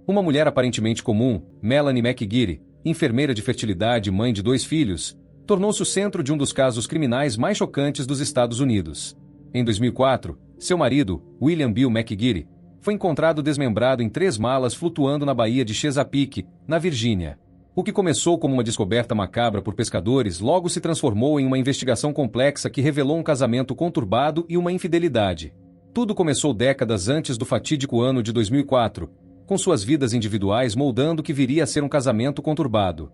Uma mulher aparentemente comum, Melanie McGeary, enfermeira de fertilidade e mãe de 2 filhos, tornou-se o centro de um dos casos criminais mais chocantes dos Estados Unidos. Em 2004, seu marido, William Bill McGeary, foi encontrado desmembrado em 3 malas flutuando na baía de Chesapeake, na Virgínia. O que começou como uma descoberta macabra por pescadores logo se transformou em uma investigação complexa que revelou um casamento conturbado e uma infidelidade. Tudo começou décadas antes do fatídico ano de 2004, com suas vidas individuais moldando o que viria a ser um casamento conturbado.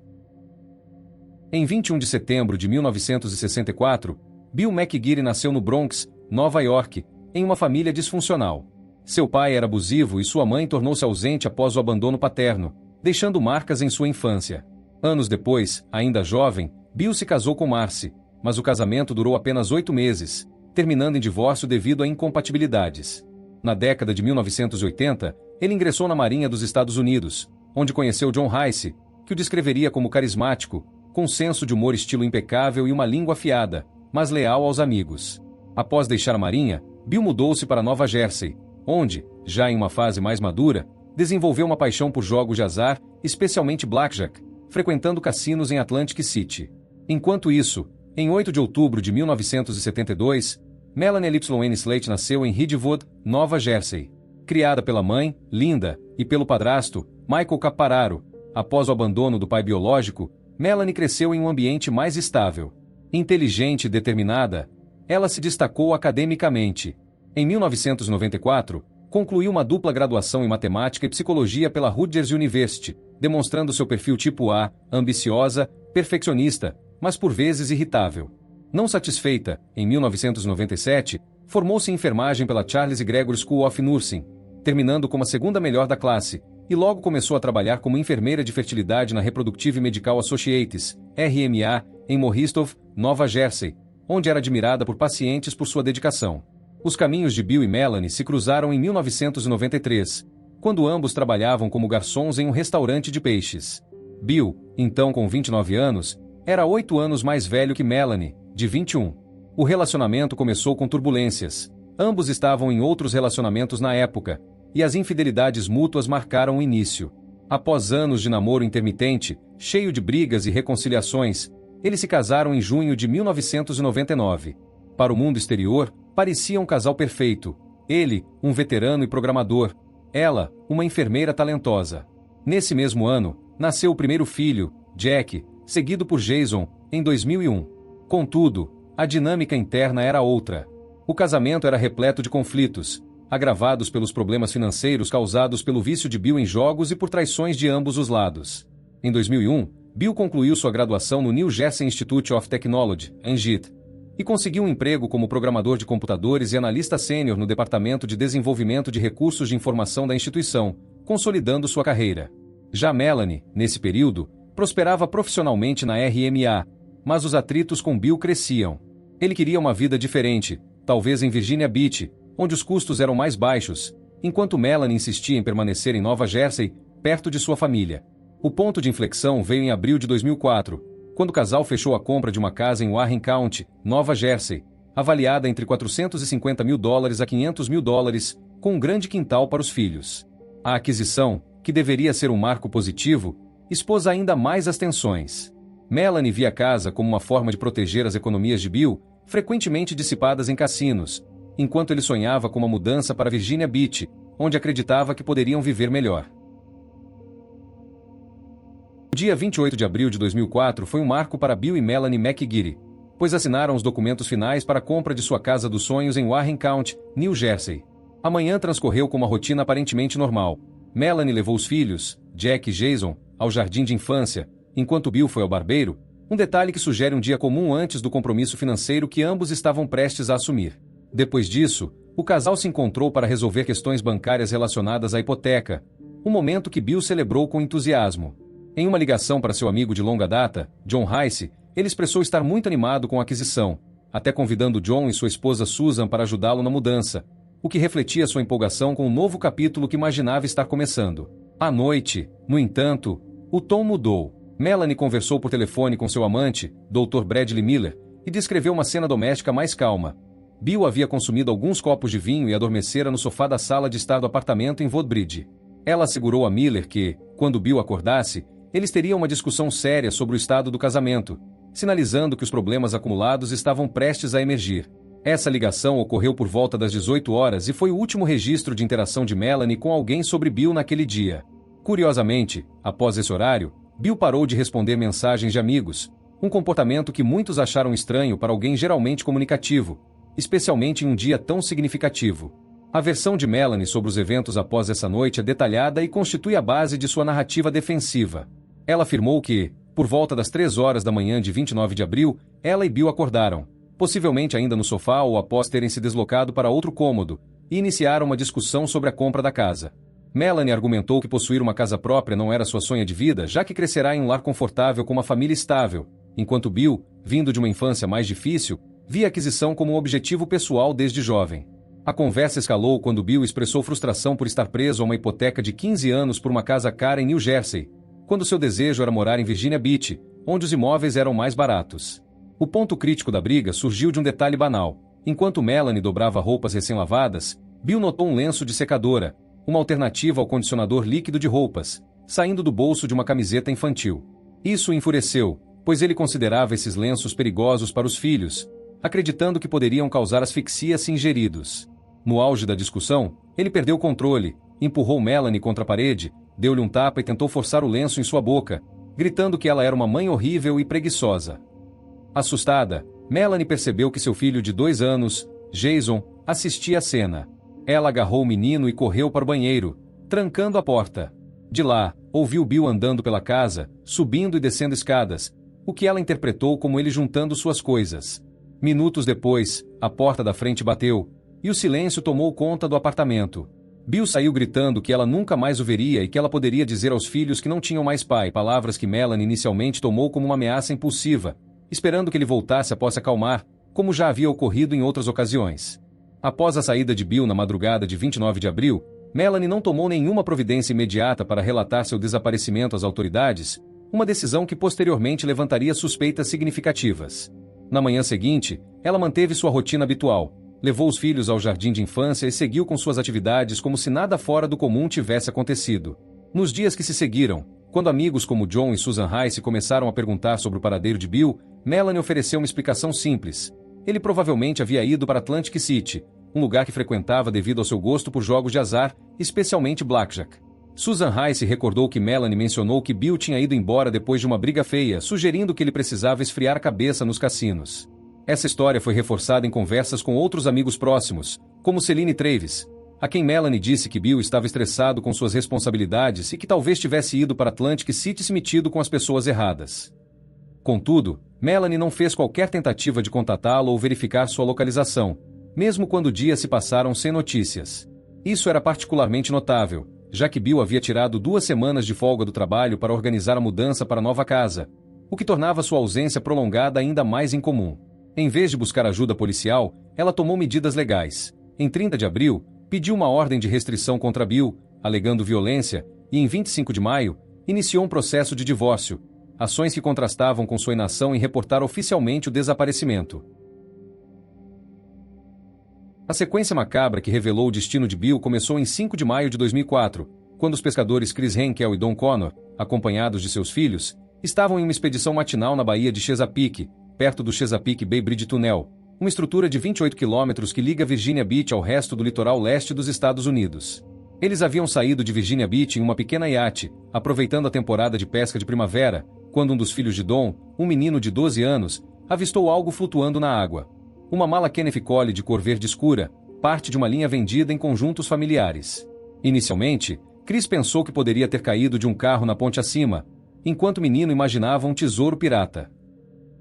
Em 21 de setembro de 1964, Bill McGeary nasceu no Bronx, Nova York, em uma família disfuncional. Seu pai era abusivo e sua mãe tornou-se ausente após o abandono paterno, deixando marcas em sua infância. Anos depois, ainda jovem, Bill se casou com Marcy, mas o casamento durou apenas 8 meses, terminando em divórcio devido a incompatibilidades. Na década de 1980, ele ingressou na Marinha dos Estados Unidos, onde conheceu John Rice, que o descreveria como carismático, com senso de humor estilo impecável e uma língua afiada, mas leal aos amigos. Após deixar a Marinha, Bill mudou-se para Nova Jersey, onde, já em uma fase mais madura, desenvolveu uma paixão por jogos de azar, especialmente blackjack, frequentando cassinos em Atlantic City. Enquanto isso, em 8 de outubro de 1972, Melanie Lyn Slate nasceu em Ridgewood, Nova Jersey. Criada pela mãe, Linda, e pelo padrasto, Michael Capararo, após o abandono do pai biológico, Melanie cresceu em um ambiente mais estável. Inteligente e determinada, ela se destacou academicamente. Em 1994, concluiu uma dupla graduação em matemática e psicologia pela Rutgers University, demonstrando seu perfil tipo A, ambiciosa, perfeccionista, mas por vezes irritável. Não satisfeita, em 1997, formou-se em enfermagem pela Charles E. Gregory School of Nursing, terminando como a segunda melhor da classe, e logo começou a trabalhar como enfermeira de fertilidade na Reproductive Medical Associates, RMA, em Morristown, Nova Jersey, onde era admirada por pacientes por sua dedicação. Os caminhos de Bill e Melanie se cruzaram em 1993, quando ambos trabalhavam como garçons em um restaurante de peixes. Bill, então com 29 anos, era 8 anos mais velho que Melanie, de 21. O relacionamento começou com turbulências. Ambos estavam em outros relacionamentos na época, e as infidelidades mútuas marcaram o início. Após anos de namoro intermitente, cheio de brigas e reconciliações, eles se casaram em junho de 1999. Para o mundo exterior, parecia um casal perfeito. Ele, um veterano e programador. Ela, uma enfermeira talentosa. Nesse mesmo ano, nasceu o primeiro filho, Jack, seguido por Jason, em 2001. Contudo, a dinâmica interna era outra. O casamento era repleto de conflitos, agravados pelos problemas financeiros causados pelo vício de Bill em jogos e por traições de ambos os lados. Em 2001, Bill concluiu sua graduação no New Jersey Institute of Technology, NJIT, e conseguiu um emprego como programador de computadores e analista sênior no Departamento de Desenvolvimento de Recursos de Informação da instituição, consolidando sua carreira. Já Melanie, nesse período, prosperava profissionalmente na RMA, mas os atritos com Bill cresciam. Ele queria uma vida diferente, talvez em Virginia Beach, onde os custos eram mais baixos, enquanto Melanie insistia em permanecer em Nova Jersey, perto de sua família. O ponto de inflexão veio em abril de 2004, quando o casal fechou a compra de uma casa em Warren County, Nova Jersey, avaliada entre $450 mil a $500 mil, com um grande quintal para os filhos. A aquisição, que deveria ser um marco positivo, expôs ainda mais as tensões. Melanie via a casa como uma forma de proteger as economias de Bill, frequentemente dissipadas em cassinos, enquanto ele sonhava com uma mudança para Virginia Beach, onde acreditava que poderiam viver melhor. O dia 28 de abril de 2004 foi um marco para Bill e Melanie McGeary, pois assinaram os documentos finais para a compra de sua casa dos sonhos em Warren County, New Jersey. A manhã transcorreu com uma rotina aparentemente normal. Melanie levou os filhos, Jack e Jason, ao jardim de infância, enquanto Bill foi ao barbeiro, um detalhe que sugere um dia comum antes do compromisso financeiro que ambos estavam prestes a assumir. Depois disso, o casal se encontrou para resolver questões bancárias relacionadas à hipoteca, um momento que Bill celebrou com entusiasmo. Em uma ligação para seu amigo de longa data, John Rice, ele expressou estar muito animado com a aquisição, até convidando John e sua esposa Susan para ajudá-lo na mudança, o que refletia sua empolgação com o novo capítulo que imaginava estar começando. À noite, no entanto, o tom mudou. Melanie conversou por telefone com seu amante, Dr. Bradley Miller, e descreveu uma cena doméstica mais calma. Bill havia consumido alguns copos de vinho e adormecera no sofá da sala de estar do apartamento em Woodbridge. Ela assegurou a Miller que, quando Bill acordasse, eles teriam uma discussão séria sobre o estado do casamento, sinalizando que os problemas acumulados estavam prestes a emergir. Essa ligação ocorreu por volta das 18 horas e foi o último registro de interação de Melanie com alguém sobre Bill naquele dia. Curiosamente, após esse horário, Bill parou de responder mensagens de amigos, um comportamento que muitos acharam estranho para alguém geralmente comunicativo, especialmente em um dia tão significativo. A versão de Melanie sobre os eventos após essa noite é detalhada e constitui a base de sua narrativa defensiva. Ela afirmou que, por volta das 3 horas da manhã de 29 de abril, ela e Bill acordaram, possivelmente ainda no sofá ou após terem se deslocado para outro cômodo, e iniciaram uma discussão sobre a compra da casa. Melanie argumentou que possuir uma casa própria não era sua sonha de vida, já que crescerá em um lar confortável com uma família estável, enquanto Bill, vindo de uma infância mais difícil, via a aquisição como um objetivo pessoal desde jovem. A conversa escalou quando Bill expressou frustração por estar preso a uma hipoteca de 15 anos por uma casa cara em New Jersey, quando seu desejo era morar em Virginia Beach, onde os imóveis eram mais baratos. O ponto crítico da briga surgiu de um detalhe banal. Enquanto Melanie dobrava roupas recém-lavadas, Bill notou um lenço de secadora, uma alternativa ao condicionador líquido de roupas, saindo do bolso de uma camiseta infantil. Isso o enfureceu, pois ele considerava esses lenços perigosos para os filhos, acreditando que poderiam causar asfixia se ingeridos. No auge da discussão, ele perdeu o controle, empurrou Melanie contra a parede, deu-lhe um tapa e tentou forçar o lenço em sua boca, gritando que ela era uma mãe horrível e preguiçosa. Assustada, Melanie percebeu que seu filho de 2 anos, Jason, assistia à cena. Ela agarrou o menino e correu para o banheiro, trancando a porta. De lá, ouviu Bill andando pela casa, subindo e descendo escadas, o que ela interpretou como ele juntando suas coisas. Minutos depois, a porta da frente bateu, e o silêncio tomou conta do apartamento. Bill saiu gritando que ela nunca mais o veria e que ela poderia dizer aos filhos que não tinham mais pai, palavras que Melanie inicialmente tomou como uma ameaça impulsiva, esperando que ele voltasse após se acalmar, como já havia ocorrido em outras ocasiões. Após a saída de Bill na madrugada de 29 de abril, Melanie não tomou nenhuma providência imediata para relatar seu desaparecimento às autoridades, uma decisão que posteriormente levantaria suspeitas significativas. Na manhã seguinte, ela manteve sua rotina habitual, levou os filhos ao jardim de infância e seguiu com suas atividades como se nada fora do comum tivesse acontecido. Nos dias que se seguiram, quando amigos como John e Susan Rice começaram a perguntar sobre o paradeiro de Bill, Melanie ofereceu uma explicação simples. Ele provavelmente havia ido para Atlantic City, um lugar que frequentava devido ao seu gosto por jogos de azar, especialmente blackjack. Susan Rice recordou que Melanie mencionou que Bill tinha ido embora depois de uma briga feia, sugerindo que ele precisava esfriar a cabeça nos cassinos. Essa história foi reforçada em conversas com outros amigos próximos, como Celine Travis, a quem Melanie disse que Bill estava estressado com suas responsabilidades e que talvez tivesse ido para Atlantic City se metido com as pessoas erradas. Contudo, Melanie não fez qualquer tentativa de contatá-lo ou verificar sua localização, mesmo quando dias se passaram sem notícias. Isso era particularmente notável, já que Bill havia tirado 2 semanas de folga do trabalho para organizar a mudança para a nova casa, o que tornava sua ausência prolongada ainda mais incomum. Em vez de buscar ajuda policial, ela tomou medidas legais. Em 30 de abril, pediu uma ordem de restrição contra Bill, alegando violência, e em 25 de maio, iniciou um processo de divórcio, ações que contrastavam com sua inação em reportar oficialmente o desaparecimento. A sequência macabra que revelou o destino de Bill começou em 5 de maio de 2004, quando os pescadores Chris Henkel e Don Connor, acompanhados de seus filhos, estavam em uma expedição matinal na Baía de Chesapeake, perto do Chesapeake Bay Bridge Tunnel, uma estrutura de 28 quilômetros que liga Virginia Beach ao resto do litoral leste dos Estados Unidos. Eles haviam saído de Virginia Beach em uma pequena iate, aproveitando a temporada de pesca de primavera, quando um dos filhos de Don, um menino de 12 anos, avistou algo flutuando na água. Uma mala Kenneth Cole de cor verde escura, parte de uma linha vendida em conjuntos familiares. Inicialmente, Chris pensou que poderia ter caído de um carro na ponte acima, enquanto o menino imaginava um tesouro pirata.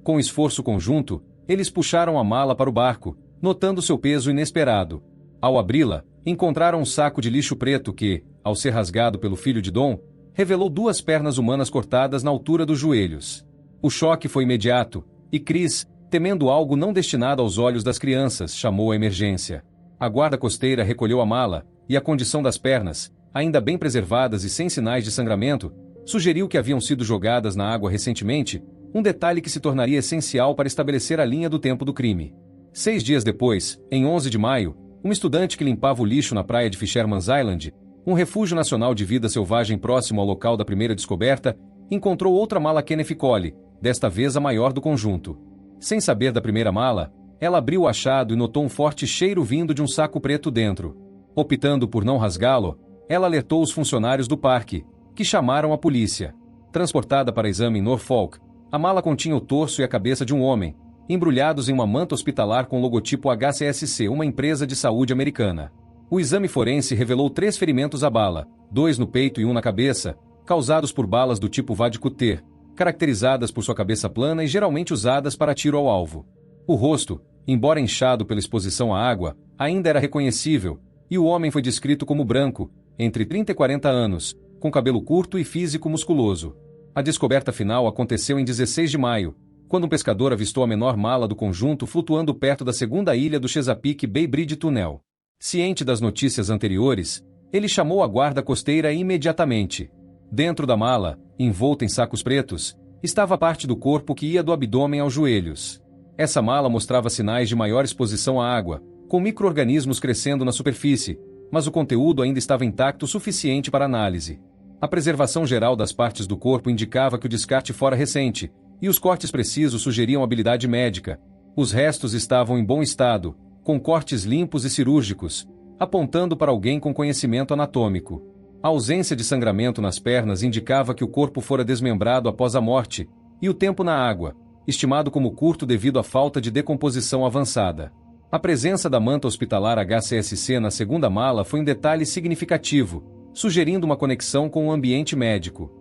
Com esforço conjunto, eles puxaram a mala para o barco, notando seu peso inesperado. Ao abri-la, encontraram um saco de lixo preto que, ao ser rasgado pelo filho de Don, revelou 2 pernas humanas cortadas na altura dos joelhos. O choque foi imediato, e Chris, temendo algo não destinado aos olhos das crianças, chamou a emergência. A guarda costeira recolheu a mala, e a condição das pernas, ainda bem preservadas e sem sinais de sangramento, sugeriu que haviam sido jogadas na água recentemente, um detalhe que se tornaria essencial para estabelecer a linha do tempo do crime. 6 dias depois, em 11 de maio, um estudante que limpava o lixo na praia de Fisherman's Island Um refúgio nacional de vida selvagem próximo ao local da primeira descoberta encontrou outra mala Kenneth Cole, desta vez a maior do conjunto. Sem saber da primeira mala, ela abriu o achado e notou um forte cheiro vindo de um saco preto dentro. Optando por não rasgá-lo, ela alertou os funcionários do parque, que chamaram a polícia. Transportada para exame em Norfolk, a mala continha o torso e a cabeça de um homem, embrulhados em uma manta hospitalar com o logotipo HCSC, uma empresa de saúde americana. O exame forense revelou 3 ferimentos à bala, 2 no peito e 1 na cabeça, causados por balas do tipo Vad-Qt, caracterizadas por sua cabeça plana e geralmente usadas para tiro ao alvo. O rosto, embora inchado pela exposição à água, ainda era reconhecível, e o homem foi descrito como branco, entre 30 e 40 anos, com cabelo curto e físico musculoso. A descoberta final aconteceu em 16 de maio, quando um pescador avistou a menor mala do conjunto flutuando perto da segunda ilha do Chesapeake Bay Bridge Tunnel. Ciente das notícias anteriores, ele chamou a guarda costeira imediatamente. Dentro da mala, envolta em sacos pretos, estava a parte do corpo que ia do abdômen aos joelhos. Essa mala mostrava sinais de maior exposição à água, com micro-organismos crescendo na superfície, mas o conteúdo ainda estava intacto o suficiente para análise. A preservação geral das partes do corpo indicava que o descarte fora recente, e os cortes precisos sugeriam habilidade médica. Os restos estavam em bom estado, com cortes limpos e cirúrgicos, apontando para alguém com conhecimento anatômico. A ausência de sangramento nas pernas indicava que o corpo fora desmembrado após a morte, e o tempo na água, estimado como curto devido à falta de decomposição avançada. A presença da manta hospitalar HCSC na segunda mala foi um detalhe significativo, sugerindo uma conexão com o ambiente médico.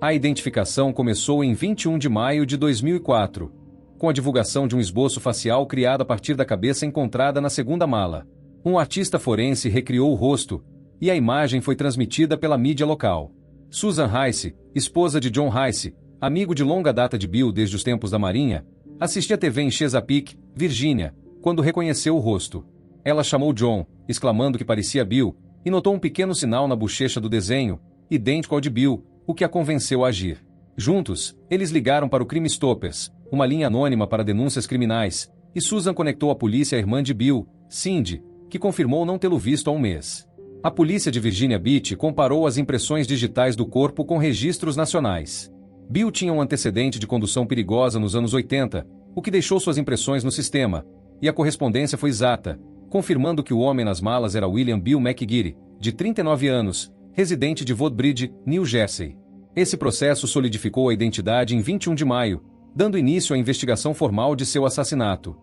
A identificação começou em 21 de maio de 2004, com a divulgação de um esboço facial criado a partir da cabeça encontrada na segunda mala. Um artista forense recriou o rosto, e a imagem foi transmitida pela mídia local. Susan Rice, esposa de John Rice, amigo de longa data de Bill desde os tempos da Marinha, assistia TV em Chesapeake, Virgínia, quando reconheceu o rosto. Ela chamou John, exclamando que parecia Bill, e notou um pequeno sinal na bochecha do desenho, idêntico ao de Bill, o que a convenceu a agir. Juntos, eles ligaram para o Crime Stoppers, uma linha anônima para denúncias criminais, e Susan conectou a polícia à irmã de Bill, Cindy, que confirmou não tê-lo visto há um mês. A polícia de Virginia Beach comparou as impressões digitais do corpo com registros nacionais. Bill tinha um antecedente de condução perigosa nos anos 80, o que deixou suas impressões no sistema, e a correspondência foi exata, confirmando que o homem nas malas era William Bill McGeary, de 39 anos, residente de Woodbridge, New Jersey. Esse processo solidificou a identidade em 21 de maio, dando início à investigação formal de seu assassinato.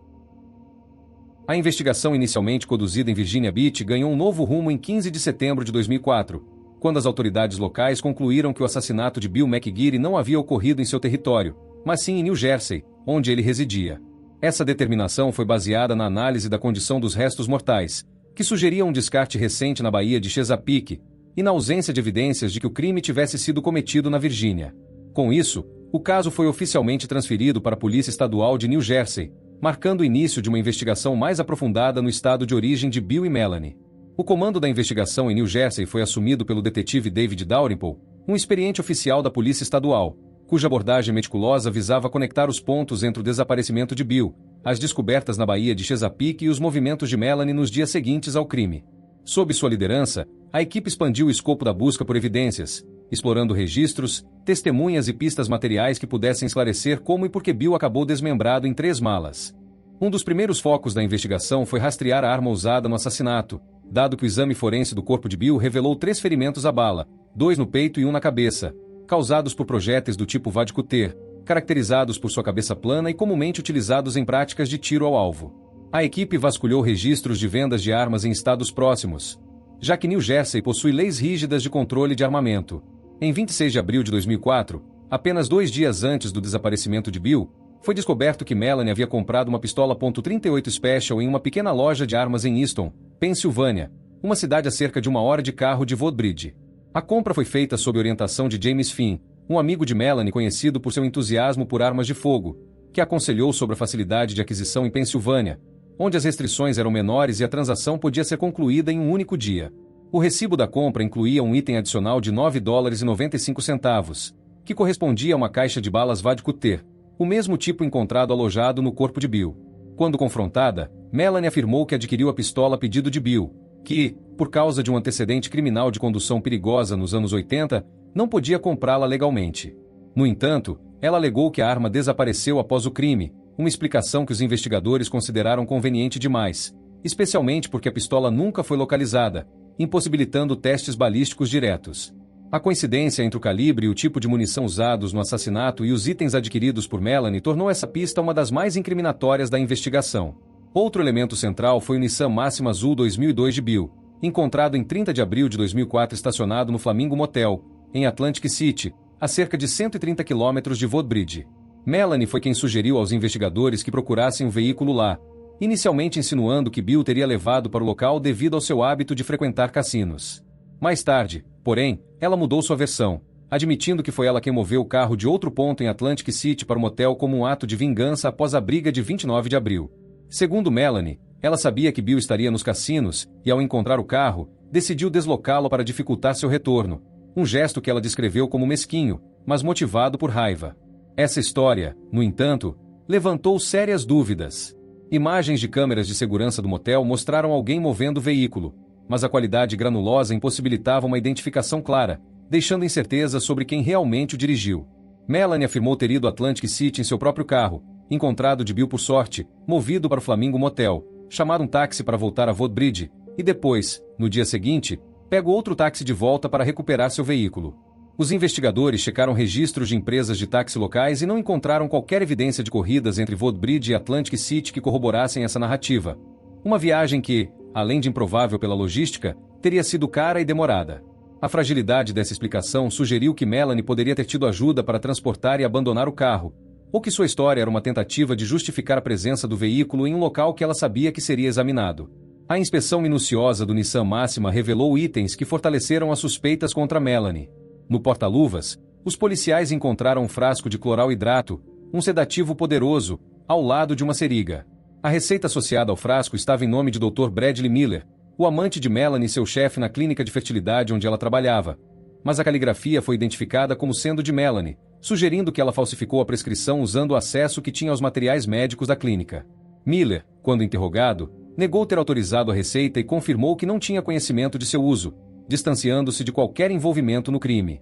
A investigação inicialmente conduzida em Virginia Beach ganhou um novo rumo em 15 de setembro de 2004, quando as autoridades locais concluíram que o assassinato de Bill McGeary não havia ocorrido em seu território, mas sim em New Jersey, onde ele residia. Essa determinação foi baseada na análise da condição dos restos mortais, que sugeria um descarte recente na Baía de Chesapeake, e na ausência de evidências de que o crime tivesse sido cometido na Virgínia. Com isso, o caso foi oficialmente transferido para a Polícia Estadual de New Jersey, marcando o início de uma investigação mais aprofundada no estado de origem de Bill e Melanie. O comando da investigação em New Jersey foi assumido pelo detetive David Dalrymple, um experiente oficial da Polícia Estadual, cuja abordagem meticulosa visava conectar os pontos entre o desaparecimento de Bill, as descobertas na Baía de Chesapeake e os movimentos de Melanie nos dias seguintes ao crime. Sob sua liderança, a equipe expandiu o escopo da busca por evidências, explorando registros, testemunhas e pistas materiais que pudessem esclarecer como e por que Bill acabou desmembrado em 3 malas. Um dos primeiros focos da investigação foi rastrear a arma usada no assassinato, dado que o exame forense do corpo de Bill revelou 3 ferimentos à bala, 2 no peito e 1 na cabeça, causados por projéteis do tipo Vad-Qt, caracterizados por sua cabeça plana e comumente utilizados em práticas de tiro ao alvo. A equipe vasculhou registros de vendas de armas em estados próximos, já que New Jersey possui leis rígidas de controle de armamento. Em 26 de abril de 2004, apenas 2 dias antes do desaparecimento de Bill, foi descoberto que Melanie havia comprado uma pistola .38 Special em uma pequena loja de armas em Easton, Pensilvânia, uma cidade a cerca de 1 hora de carro de Woodbridge. A compra foi feita sob orientação de James Finn, um amigo de Melanie conhecido por seu entusiasmo por armas de fogo, que aconselhou sobre a facilidade de aquisição em Pensilvânia, onde as restrições eram menores e a transação podia ser concluída em um único dia. O recibo da compra incluía um item adicional de $9,95, que correspondia a uma caixa de balas Vad-Qt, o mesmo tipo encontrado alojado no corpo de Bill. Quando confrontada, Melanie afirmou que adquiriu a pistola a pedido de Bill, que, por causa de um antecedente criminal de condução perigosa nos anos 80, não podia comprá-la legalmente. No entanto, ela alegou que a arma desapareceu após o crime, uma explicação que os investigadores consideraram conveniente demais, especialmente porque a pistola nunca foi localizada, impossibilitando testes balísticos diretos. A coincidência entre o calibre e o tipo de munição usados no assassinato e os itens adquiridos por Melanie tornou essa pista uma das mais incriminatórias da investigação. Outro elemento central foi o Nissan Máxima Azul 2002 de Bill, encontrado em 30 de abril de 2004 estacionado no Flamingo Motel, em Atlantic City, a cerca de 130 quilômetros de Woodbridge. Melanie foi quem sugeriu aos investigadores que procurassem o veículo lá, inicialmente insinuando que Bill teria levado para o local devido ao seu hábito de frequentar cassinos. Mais tarde, porém, ela mudou sua versão, admitindo que foi ela quem moveu o carro de outro ponto em Atlantic City para o motel como um ato de vingança após a briga de 29 de abril. Segundo Melanie, ela sabia que Bill estaria nos cassinos e, ao encontrar o carro, decidiu deslocá-lo para dificultar seu retorno, um gesto que ela descreveu como mesquinho, mas motivado por raiva. Essa história, no entanto, levantou sérias dúvidas. Imagens de câmeras de segurança do motel mostraram alguém movendo o veículo, mas a qualidade granulosa impossibilitava uma identificação clara, deixando incerteza sobre quem realmente o dirigiu. Melanie afirmou ter ido a Atlantic City em seu próprio carro, encontrado de Bill por sorte, movido para o Flamingo Motel, chamado um táxi para voltar a Woodbridge, e depois, no dia seguinte, pegou outro táxi de volta para recuperar seu veículo. Os investigadores checaram registros de empresas de táxi locais e não encontraram qualquer evidência de corridas entre Woodbridge e Atlantic City que corroborassem essa narrativa. Uma viagem que, além de improvável pela logística, teria sido cara e demorada. A fragilidade dessa explicação sugeriu que Melanie poderia ter tido ajuda para transportar e abandonar o carro, ou que sua história era uma tentativa de justificar a presença do veículo em um local que ela sabia que seria examinado. A inspeção minuciosa do Nissan Máxima revelou itens que fortaleceram as suspeitas contra Melanie. No porta-luvas, os policiais encontraram um frasco de cloral hidrato, um sedativo poderoso, ao lado de uma seringa. A receita associada ao frasco estava em nome de Dr. Bradley Miller, o amante de Melanie e seu chefe na clínica de fertilidade onde ela trabalhava. Mas a caligrafia foi identificada como sendo de Melanie, sugerindo que ela falsificou a prescrição usando o acesso que tinha aos materiais médicos da clínica. Miller, quando interrogado, negou ter autorizado a receita e confirmou que não tinha conhecimento de seu uso, distanciando-se de qualquer envolvimento no crime.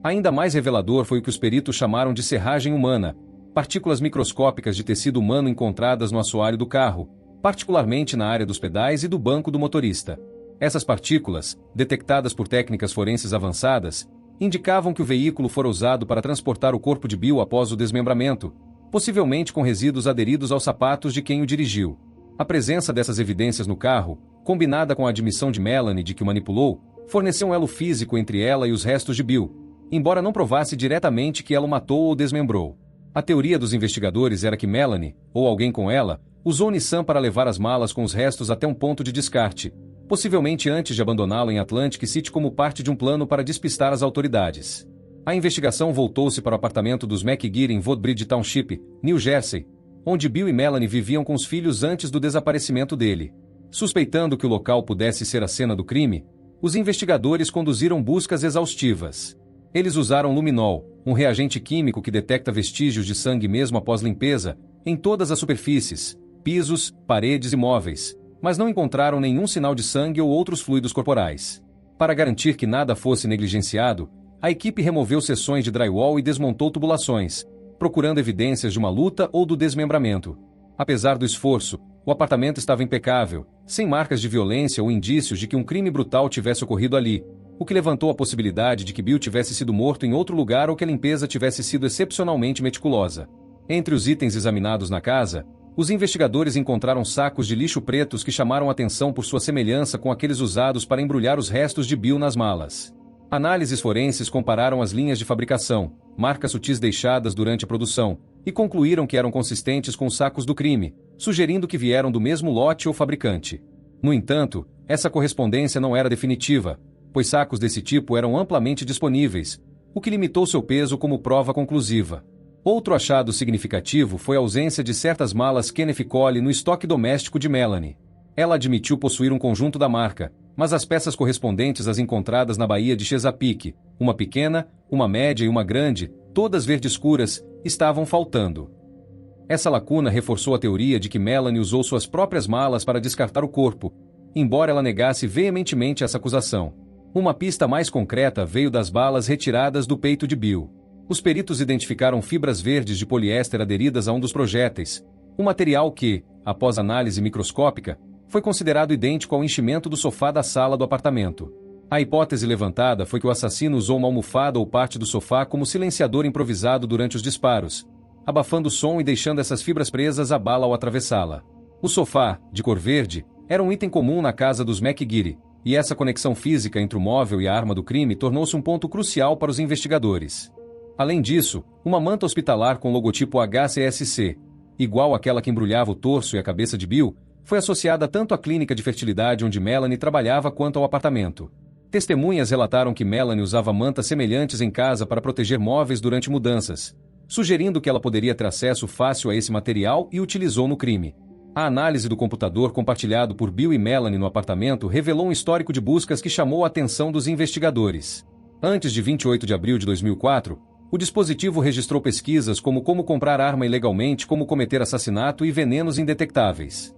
Ainda mais revelador foi o que os peritos chamaram de serragem humana, partículas microscópicas de tecido humano encontradas no assoalho do carro, particularmente na área dos pedais e do banco do motorista. Essas partículas, detectadas por técnicas forenses avançadas, indicavam que o veículo fora usado para transportar o corpo de Bill após o desmembramento, possivelmente com resíduos aderidos aos sapatos de quem o dirigiu. A presença dessas evidências no carro, combinada com a admissão de Melanie de que o manipulou, forneceu um elo físico entre ela e os restos de Bill, embora não provasse diretamente que ela o matou ou desmembrou. A teoria dos investigadores era que Melanie, ou alguém com ela, usou o Nissan para levar as malas com os restos até um ponto de descarte, possivelmente antes de abandoná-lo em Atlantic City como parte de um plano para despistar as autoridades. A investigação voltou-se para o apartamento dos McGeary em Woodbridge Township, New Jersey, onde Bill e Melanie viviam com os filhos antes do desaparecimento dele. Suspeitando que o local pudesse ser a cena do crime, os investigadores conduziram buscas exaustivas. Eles usaram luminol, um reagente químico que detecta vestígios de sangue mesmo após limpeza, em todas as superfícies, pisos, paredes e móveis, mas não encontraram nenhum sinal de sangue ou outros fluidos corporais. Para garantir que nada fosse negligenciado, a equipe removeu seções de drywall e desmontou tubulações, procurando evidências de uma luta ou do desmembramento. Apesar do esforço, o apartamento estava impecável, sem marcas de violência ou indícios de que um crime brutal tivesse ocorrido ali, o que levantou a possibilidade de que Bill tivesse sido morto em outro lugar ou que a limpeza tivesse sido excepcionalmente meticulosa. Entre os itens examinados na casa, os investigadores encontraram sacos de lixo pretos que chamaram atenção por sua semelhança com aqueles usados para embrulhar os restos de Bill nas malas. Análises forenses compararam as linhas de fabricação, marcas sutis deixadas durante a produção, e concluíram que eram consistentes com os sacos do crime, sugerindo que vieram do mesmo lote ou fabricante. No entanto, essa correspondência não era definitiva, pois sacos desse tipo eram amplamente disponíveis, o que limitou seu peso como prova conclusiva. Outro achado significativo foi a ausência de certas malas Kenneth Cole no estoque doméstico de Melanie. Ela admitiu possuir um conjunto da marca, mas as peças correspondentes às encontradas na Baía de Chesapeake, uma pequena, uma média e uma grande, todas verde escuras, estavam faltando. Essa lacuna reforçou a teoria de que Melanie usou suas próprias malas para descartar o corpo, embora ela negasse veementemente essa acusação. Uma pista mais concreta veio das balas retiradas do peito de Bill. Os peritos identificaram fibras verdes de poliéster aderidas a um dos projéteis, um material que, após análise microscópica, foi considerado idêntico ao enchimento do sofá da sala do apartamento. A hipótese levantada foi que o assassino usou uma almofada ou parte do sofá como silenciador improvisado durante os disparos, abafando o som e deixando essas fibras presas à bala ao atravessá-la. O sofá, de cor verde, era um item comum na casa dos McGeary, e essa conexão física entre o móvel e a arma do crime tornou-se um ponto crucial para os investigadores. Além disso, uma manta hospitalar com logotipo HCSC, igual àquela que embrulhava o torso e a cabeça de Bill, foi associada tanto à clínica de fertilidade onde Melanie trabalhava quanto ao apartamento. Testemunhas relataram que Melanie usava mantas semelhantes em casa para proteger móveis durante mudanças, sugerindo que ela poderia ter acesso fácil a esse material e utilizou no crime. A análise do computador compartilhado por Bill e Melanie no apartamento revelou um histórico de buscas que chamou a atenção dos investigadores. Antes de 28 de abril de 2004, o dispositivo registrou pesquisas como comprar arma ilegalmente, como cometer assassinato e venenos indetectáveis.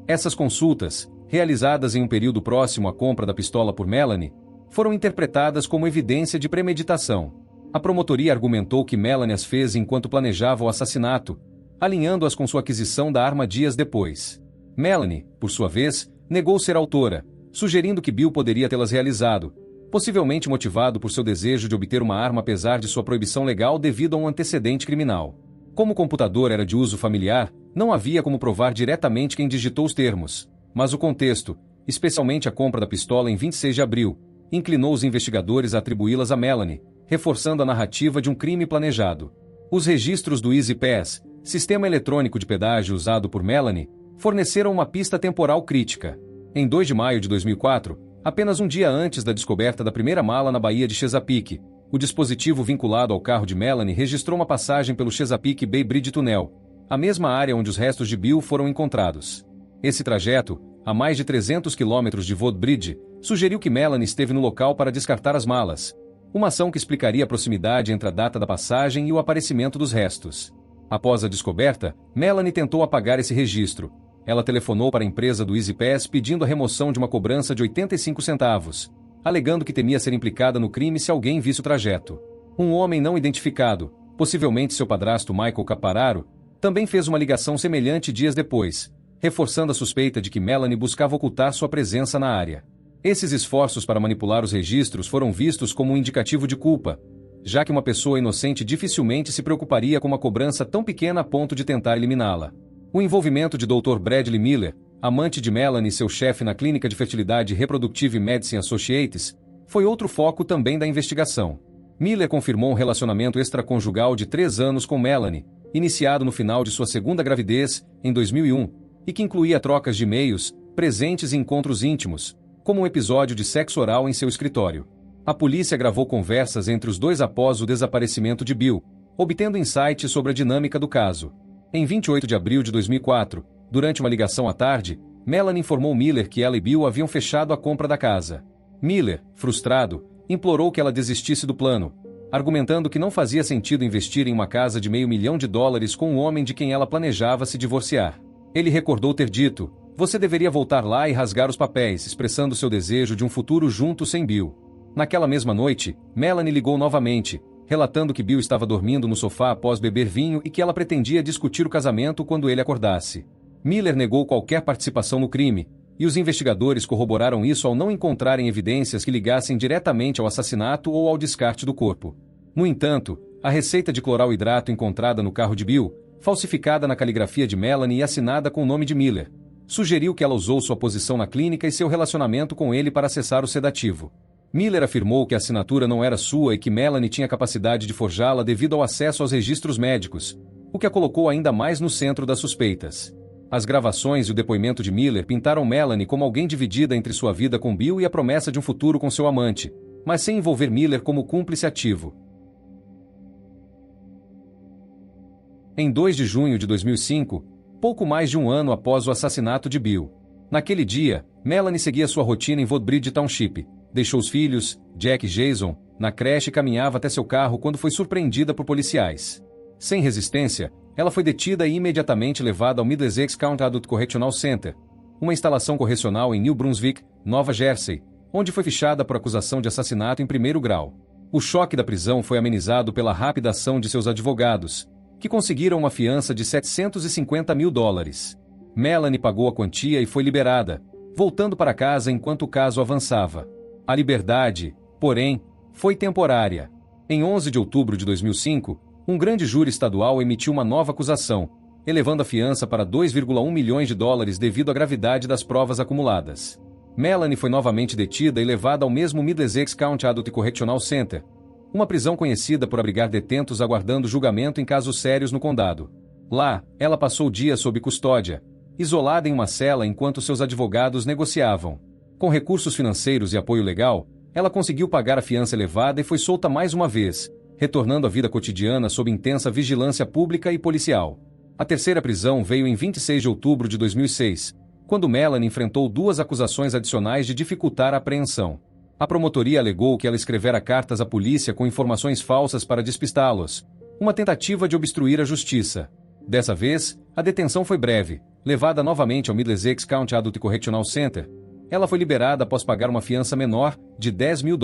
Essas consultas, realizadas em um período próximo à compra da pistola por Melanie, foram interpretadas como evidência de premeditação. A promotoria argumentou que Melanie as fez enquanto planejava o assassinato, alinhando-as com sua aquisição da arma dias depois. Melanie, por sua vez, negou ser autora, sugerindo que Bill poderia tê-las realizado, possivelmente motivado por seu desejo de obter uma arma apesar de sua proibição legal devido a um antecedente criminal. Como o computador era de uso familiar, não havia como provar diretamente quem digitou os termos, mas o contexto, especialmente a compra da pistola em 26 de abril, inclinou os investigadores a atribuí-las a Melanie, reforçando a narrativa de um crime planejado. Os registros do Easy Pass, sistema eletrônico de pedágio usado por Melanie, forneceram uma pista temporal crítica. Em 2 de maio de 2004, apenas um dia antes da descoberta da primeira mala na Baía de Chesapeake, o dispositivo vinculado ao carro de Melanie registrou uma passagem pelo Chesapeake Bay Bridge Tunnel, a mesma área onde os restos de Bill foram encontrados. Esse trajeto, a mais de 300 quilômetros de Woodbridge, sugeriu que Melanie esteve no local para descartar as malas, uma ação que explicaria a proximidade entre a data da passagem e o aparecimento dos restos. Após a descoberta, Melanie tentou apagar esse registro. Ela telefonou para a empresa do Easy Pass pedindo a remoção de uma cobrança de 85 centavos, alegando que temia ser implicada no crime se alguém visse o trajeto. Um homem não identificado, possivelmente seu padrasto Michael Capararo, também fez uma ligação semelhante dias depois, reforçando a suspeita de que Melanie buscava ocultar sua presença na área. Esses esforços para manipular os registros foram vistos como um indicativo de culpa, já que uma pessoa inocente dificilmente se preocuparia com uma cobrança tão pequena a ponto de tentar eliminá-la. O envolvimento de Dr. Bradley Miller, amante de Melanie e seu chefe na clínica de fertilidade Reproductive Medicine Associates, foi outro foco também da investigação. Miller confirmou um relacionamento extraconjugal de 3 anos com Melanie, iniciado no final de sua segunda gravidez, em 2001, e que incluía trocas de e-mails, presentes e encontros íntimos, como um episódio de sexo oral em seu escritório. A polícia gravou conversas entre os dois após o desaparecimento de Bill, obtendo insights sobre a dinâmica do caso. Em 28 de abril de 2004, durante uma ligação à tarde, Melanie informou Miller que ela e Bill haviam fechado a compra da casa. Miller, frustrado, implorou que ela desistisse do plano, argumentando que não fazia sentido investir em uma casa de $500 mil com um homem de quem ela planejava se divorciar. Ele recordou ter dito: "Você deveria voltar lá e rasgar os papéis", expressando seu desejo de um futuro junto sem Bill. Naquela mesma noite, Melanie ligou novamente, relatando que Bill estava dormindo no sofá após beber vinho e que ela pretendia discutir o casamento quando ele acordasse. Miller negou qualquer participação no crime, e os investigadores corroboraram isso ao não encontrarem evidências que ligassem diretamente ao assassinato ou ao descarte do corpo. No entanto, a receita de cloral hidrato encontrada no carro de Bill, falsificada na caligrafia de Melanie e assinada com o nome de Miller, sugeriu que ela usou sua posição na clínica e seu relacionamento com ele para acessar o sedativo. Miller afirmou que a assinatura não era sua e que Melanie tinha capacidade de forjá-la devido ao acesso aos registros médicos, o que a colocou ainda mais no centro das suspeitas. As gravações e o depoimento de Miller pintaram Melanie como alguém dividida entre sua vida com Bill e a promessa de um futuro com seu amante, mas sem envolver Miller como cúmplice ativo. Em 2 de junho de 2005, pouco mais de um ano após o assassinato de Bill. Naquele dia, Melanie seguia sua rotina em Woodbridge Township, deixou os filhos, Jack e Jason, na creche e caminhava até seu carro quando foi surpreendida por policiais. Sem resistência, ela foi detida e imediatamente levada ao Middlesex County Adult Correctional Center, uma instalação correcional em New Brunswick, Nova Jersey, onde foi fichada por acusação de assassinato em primeiro grau. O choque da prisão foi amenizado pela rápida ação de seus advogados, que conseguiram uma fiança de $750 mil. Melanie pagou a quantia e foi liberada, voltando para casa enquanto o caso avançava. A liberdade, porém, foi temporária. Em 11 de outubro de 2005, um grande júri estadual emitiu uma nova acusação, elevando a fiança para $2,1 milhões devido à gravidade das provas acumuladas. Melanie foi novamente detida e levada ao mesmo Middlesex County Adult Correctional Center, uma prisão conhecida por abrigar detentos aguardando julgamento em casos sérios no condado. Lá, ela passou dias sob custódia, isolada em uma cela enquanto seus advogados negociavam. Com recursos financeiros e apoio legal, ela conseguiu pagar a fiança elevada e foi solta mais uma vez, retornando à vida cotidiana sob intensa vigilância pública e policial. A terceira prisão veio em 26 de outubro de 2006, quando Melanie enfrentou 2 acusações adicionais de dificultar a apreensão. A promotoria alegou que ela escrevera cartas à polícia com informações falsas para despistá-los, uma tentativa de obstruir a justiça. Dessa vez, a detenção foi breve. Levada novamente ao Middlesex County Adult Correctional Center, ela foi liberada após pagar uma fiança menor, de $10 mil.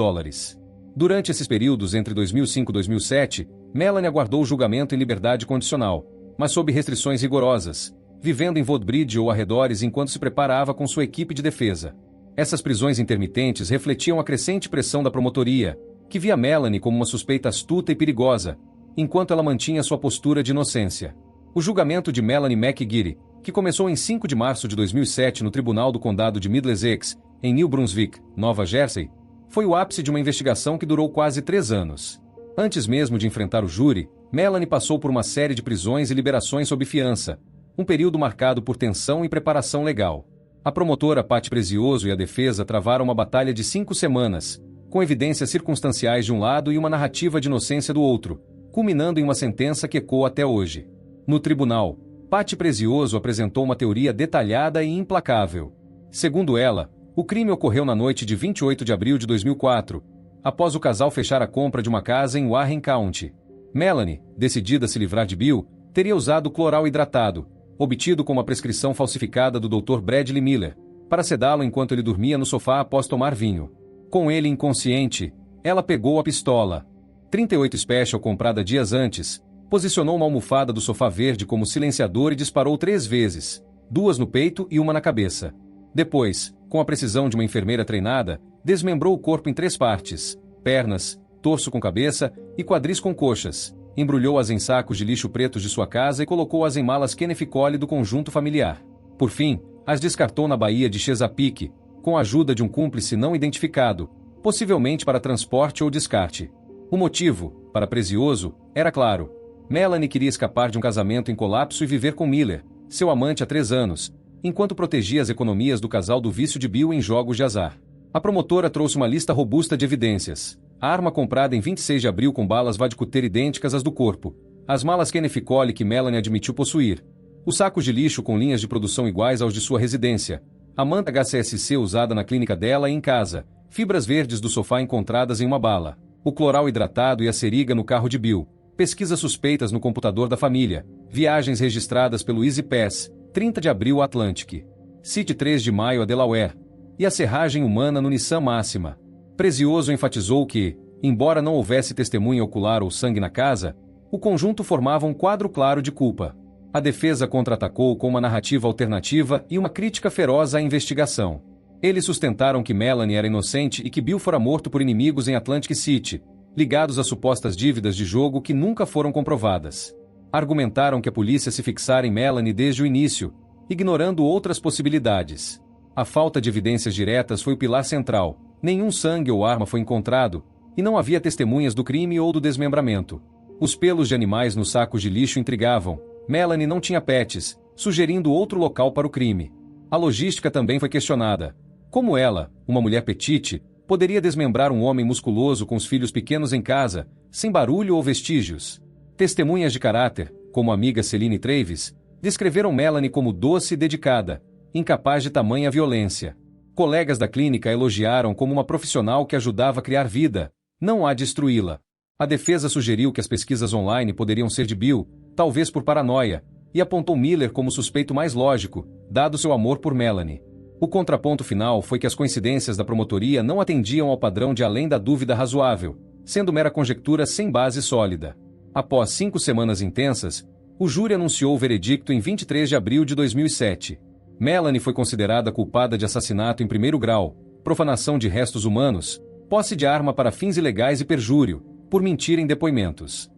Durante esses períodos entre 2005 e 2007, Melanie aguardou o julgamento em liberdade condicional, mas sob restrições rigorosas, vivendo em Woodbridge ou arredores enquanto se preparava com sua equipe de defesa. Essas prisões intermitentes refletiam a crescente pressão da promotoria, que via Melanie como uma suspeita astuta e perigosa, enquanto ela mantinha sua postura de inocência. O julgamento de Melanie McGeary, que começou em 5 de março de 2007 no Tribunal do Condado de Middlesex, em New Brunswick, Nova Jersey, foi o ápice de uma investigação que durou quase 3 anos. Antes mesmo de enfrentar o júri, Melanie passou por uma série de prisões e liberações sob fiança, um período marcado por tensão e preparação legal. A promotora Patty Prezioso e a defesa travaram uma batalha de 5 semanas, com evidências circunstanciais de um lado e uma narrativa de inocência do outro, culminando em uma sentença que ecoa até hoje. No tribunal, Patty Prezioso apresentou uma teoria detalhada e implacável. Segundo ela, o crime ocorreu na noite de 28 de abril de 2004, após o casal fechar a compra de uma casa em Warren County. Melanie, decidida a se livrar de Bill, teria usado cloral hidratado, obtido com uma prescrição falsificada do Dr. Bradley Miller, para sedá-lo enquanto ele dormia no sofá após tomar vinho. Com ele inconsciente, ela pegou a pistola 38 Special comprada dias antes, posicionou uma almofada do sofá verde como silenciador e disparou 3 vezes, 2 no peito e 1 na cabeça. Depois, com a precisão de uma enfermeira treinada, desmembrou o corpo em 3 partes: pernas, torso com cabeça e quadris com coxas. Embrulhou-as em sacos de lixo pretos de sua casa e colocou-as em malas Kenneth Cole do conjunto familiar. Por fim, as descartou na Baía de Chesapeake, com a ajuda de um cúmplice não identificado, possivelmente para transporte ou descarte. O motivo, para Prezioso, era claro. Melanie queria escapar de um casamento em colapso e viver com Miller, seu amante há 3 anos, enquanto protegia as economias do casal do vício de Bill em jogos de azar. A promotora trouxe uma lista robusta de evidências: a arma comprada em 26 de abril com balas Vadcuter idênticas às do corpo, as malas Kenneth Cole que Melanie admitiu possuir, os sacos de lixo com linhas de produção iguais aos de sua residência, a manta HCSC usada na clínica dela e em casa, fibras verdes do sofá encontradas em uma bala, o cloral hidratado e a seringa no carro de Bill, pesquisas suspeitas no computador da família, viagens registradas pelo Easy Pass, 30 de abril a Atlantic City, 3 de maio a Delaware, e a serragem humana no Nissan Máxima. Prezioso enfatizou que, embora não houvesse testemunha ocular ou sangue na casa, o conjunto formava um quadro claro de culpa. A defesa contra-atacou com uma narrativa alternativa e uma crítica feroz à investigação. Eles sustentaram que Melanie era inocente e que Bill fora morto por inimigos em Atlantic City, ligados a supostas dívidas de jogo que nunca foram comprovadas. Argumentaram que a polícia se fixara em Melanie desde o início, ignorando outras possibilidades. A falta de evidências diretas foi o pilar central. Nenhum sangue ou arma foi encontrado, e não havia testemunhas do crime ou do desmembramento. Os pelos de animais nos sacos de lixo intrigavam. Melanie não tinha pets, sugerindo outro local para o crime. A logística também foi questionada. Como ela, uma mulher petite, poderia desmembrar um homem musculoso com os filhos pequenos em casa, sem barulho ou vestígios? Testemunhas de caráter, como a amiga Celine Travis, descreveram Melanie como doce e dedicada, incapaz de tamanha violência. Colegas da clínica a elogiaram como uma profissional que ajudava a criar vida, não a destruí-la. A defesa sugeriu que as pesquisas online poderiam ser de Bill, talvez por paranoia, e apontou Miller como suspeito mais lógico, dado seu amor por Melanie. O contraponto final foi que as coincidências da promotoria não atendiam ao padrão de além da dúvida razoável, sendo mera conjectura sem base sólida. Após 5 semanas intensas, o júri anunciou o veredicto em 23 de abril de 2007. Melanie foi considerada culpada de assassinato em primeiro grau, profanação de restos humanos, posse de arma para fins ilegais e perjúrio, por mentir em depoimentos.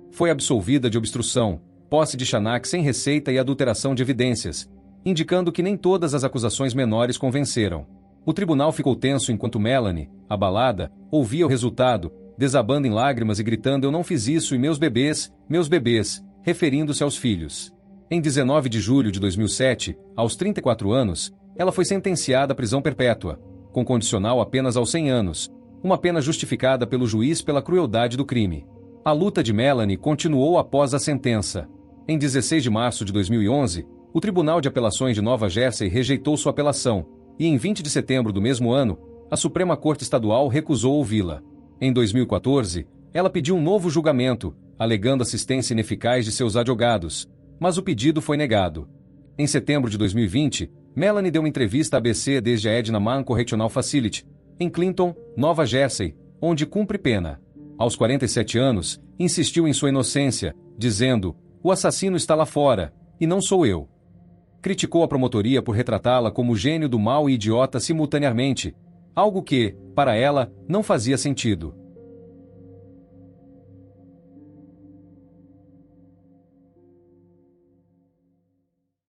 Foi absolvida de obstrução, posse de Xanax sem receita e adulteração de evidências, indicando que nem todas as acusações menores convenceram. O tribunal ficou tenso enquanto Melanie, abalada, ouvia o resultado, desabando em lágrimas e gritando: "Eu não fiz isso e meus bebês", referindo-se aos filhos. Em 19 de julho de 2007, aos 34 anos, ela foi sentenciada à prisão perpétua, com condicional apenas aos 100 anos, uma pena justificada pelo juiz pela crueldade do crime. A luta de Melanie continuou após a sentença. Em 16 de março de 2011, o Tribunal de Apelações de Nova Jersey rejeitou sua apelação, e em 20 de setembro do mesmo ano, a Suprema Corte Estadual recusou ouvi-la. Em 2014, ela pediu um novo julgamento, alegando assistência ineficaz de seus advogados, mas o pedido foi negado. Em setembro de 2020, Melanie deu uma entrevista à ABC desde a Edna Mann Correctional Facility, em Clinton, Nova Jersey, onde cumpre pena. Aos 47 anos, insistiu em sua inocência, dizendo: "O assassino está lá fora, e não sou eu." Criticou a promotoria por retratá-la como gênio do mal e idiota simultaneamente, algo que, para ela, não fazia sentido.